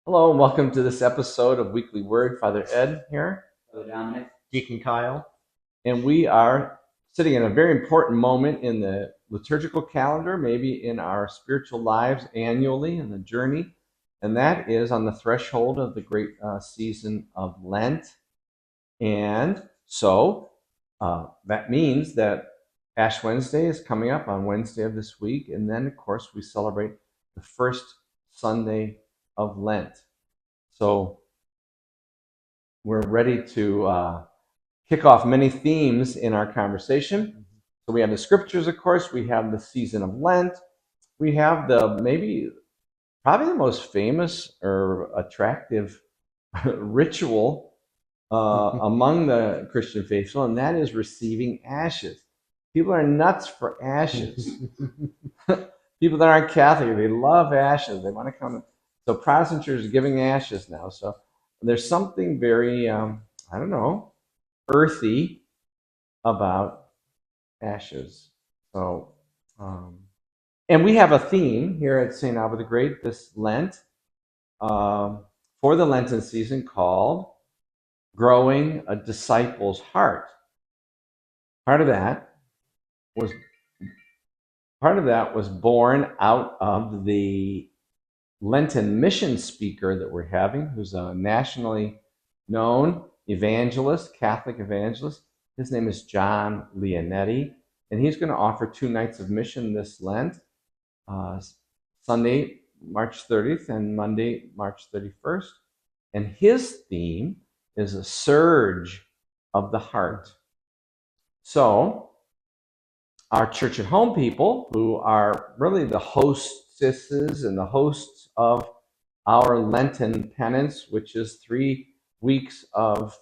Hello and welcome to this episode of Weekly Word. Father Ed here, Brother Dominic. Deacon Kyle. and we are sitting in a very important moment in the liturgical calendar, maybe in our spiritual lives annually in the journey, and that is on the threshold of the great season of Lent. And so that means that Ash Wednesday is coming up on Wednesday of this week, and then, of course, we celebrate the first Sunday of Lent. So we're ready to kick off many themes in our conversation. So we have the scriptures, of course. We have the season of Lent. We have probably the most famous or attractive ritual among the Christian faithful, and that is receiving ashes. People are nuts for ashes. People that aren't Catholic, they love ashes. They want to come. So Protestant church is giving ashes now. So there's something very, I don't know, earthy about ashes. So, and we have a theme here at St. Alba the Great this Lent for the Lenten season called Growing a Disciple's Heart. Part of that was born out of the Lenten mission speaker that we're having, who's a nationally known evangelist, Catholic evangelist. His name is John Leonetti, and he's going to offer 2 nights of mission this Lent, Sunday, March 30th, and Monday, March 31st. And his theme is a surge of the heart. So, our church at home people, who are really the hostesses and the hosts of our Lenten penance, which is 3 weeks of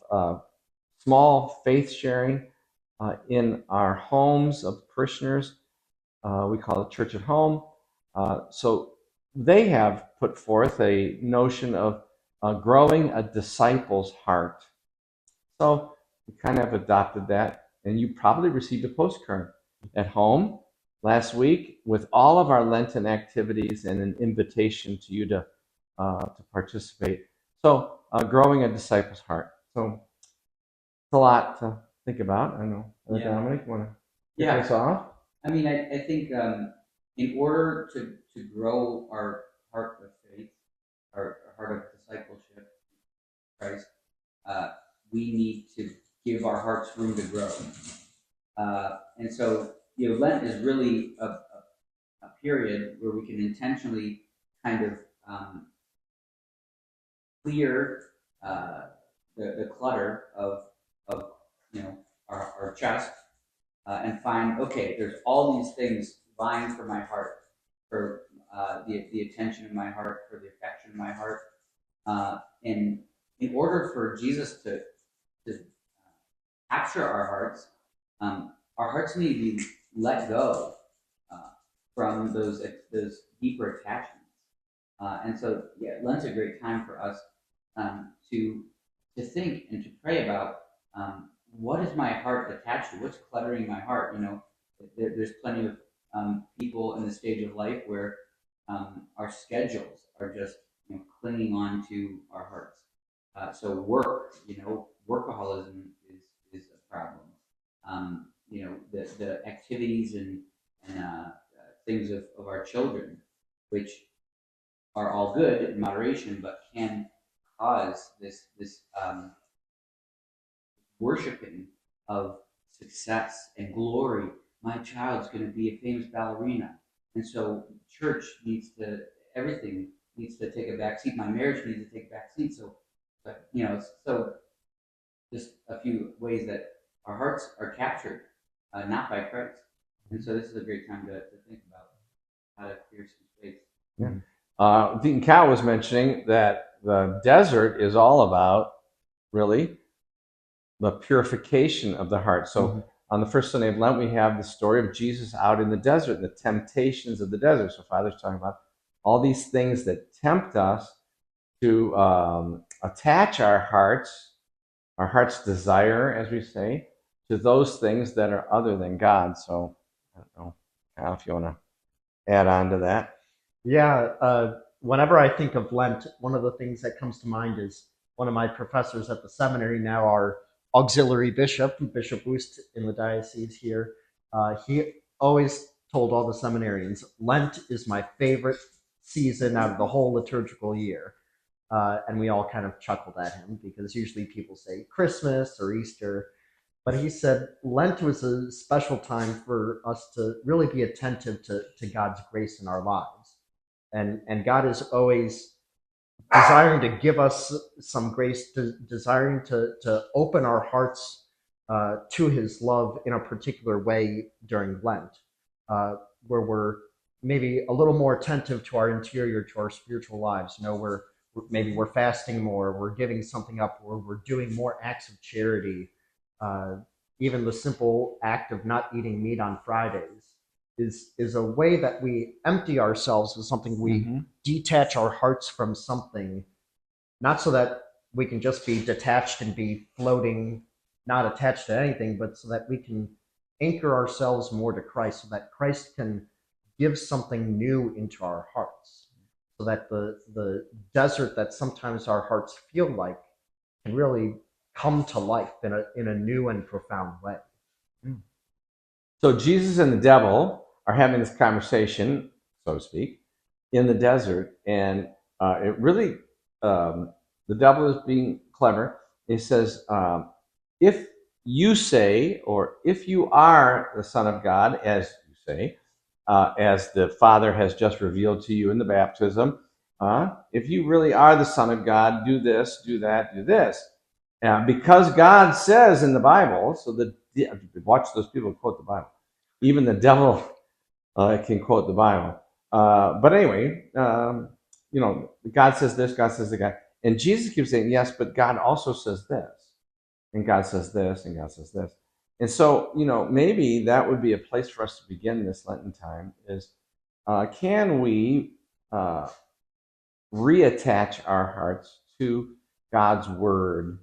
small faith sharing in our homes of parishioners. We call it Church at Home. So they have put forth a notion of growing a disciple's heart. So we kind of adopted that, and you probably received a postcard at home last week with all of our Lenten activities and an invitation to you to participate. So growing a disciple's heart. So it's a lot to think about. I know. Yeah. Dominic, you want to Yeah. kick us off? I mean, I think in order to grow our heart of faith, our heart of discipleship, Christ, we need to give our hearts room to grow. And so, Lent is really a period where we can intentionally kind of clear the clutter of our chest and find, okay, there's all these things vying for my heart, for the attention of my heart, for the affection of my heart. And in order for Jesus to capture our hearts need to be let go from those deeper attachments. And so, Lent's a great time for us to think and to pray about what is my heart attached to? What's cluttering my heart? There's plenty of people in the stage of life where our schedules are just clinging on to our hearts. So workaholism is a problem. The activities and things of our children, which are all good in moderation, but can cause this worshiping of success and glory. My child's going to be a famous ballerina, and so everything needs to take a back seat. My marriage needs to take a back seat. So just a few ways that our hearts are captured, not by Christ. And so this is a great time to think about how to clear some space. Yeah. Deacon Cal was mentioning that the desert is all about, really, the purification of the heart. So on the first Sunday of Lent, we have the story of Jesus out in the desert and the temptations of the desert. So Father's talking about all these things that tempt us to attach our heart's desire, as we say, to those things that are other than God. So I don't know, Kyle, if you want to add on to that. Yeah, whenever I think of Lent, one of the things that comes to mind is one of my professors at the seminary, now our auxiliary bishop, Bishop Woost in the diocese here. He always told all the seminarians, Lent is my favorite season out of the whole liturgical year. And we all kind of chuckled at him because usually people say Christmas or Easter. But he said Lent was a special time for us to really be attentive to God's grace in our lives. And God is always desiring to give us some grace, desiring to open our hearts to his love in a particular way during Lent, where we're maybe a little more attentive to our interior, to our spiritual lives. You know, maybe we're fasting more, we're giving something up, or we're doing more acts of charity. Uh, Even the simple act of not eating meat on Fridays is a way that we empty ourselves of something. We detach our hearts from something, not so that we can just be detached and be floating, not attached to anything, but so that we can anchor ourselves more to Christ, so that Christ can give something new into our hearts, so that the desert that sometimes our hearts feel like can really come to life in a new and profound way. So Jesus and the devil are having this conversation, so to speak, in the desert, and it really, the devil is being clever. He says, if you say, or if you are the Son of God, as you say, as the Father has just revealed to you in the baptism, if you really are the Son of God, do this, do that, do this. Because God says in the Bible, so watch those people quote the Bible. Even the devil can quote the Bible. But anyway, God says this, God says that. And Jesus keeps saying, yes, but God also says this. And God says this, and God says this. And so, maybe that would be a place for us to begin this Lenten time is, can we reattach our hearts to God's Word?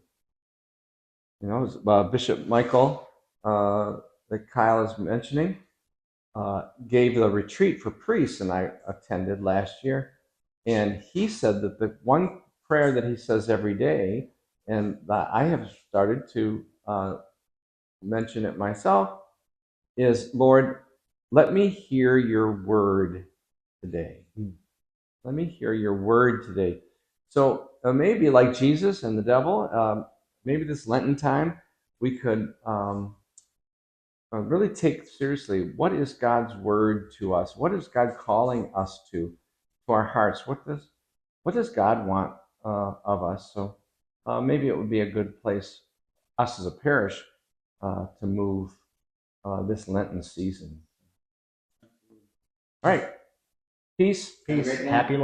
Bishop Michael, that Kyle is mentioning, gave the retreat for priests, and I attended last year. And he said that the one prayer that he says every day, and that I have started to mention it myself, is, Lord, let me hear your word today. Let me hear your word today. So maybe like Jesus and the devil, maybe this Lenten time, we could really take seriously, what is God's word to us? What is God calling us to our hearts? What does God want of us? So maybe it would be a good place, us as a parish, to move this Lenten season. All right. Peace. Peace. Happy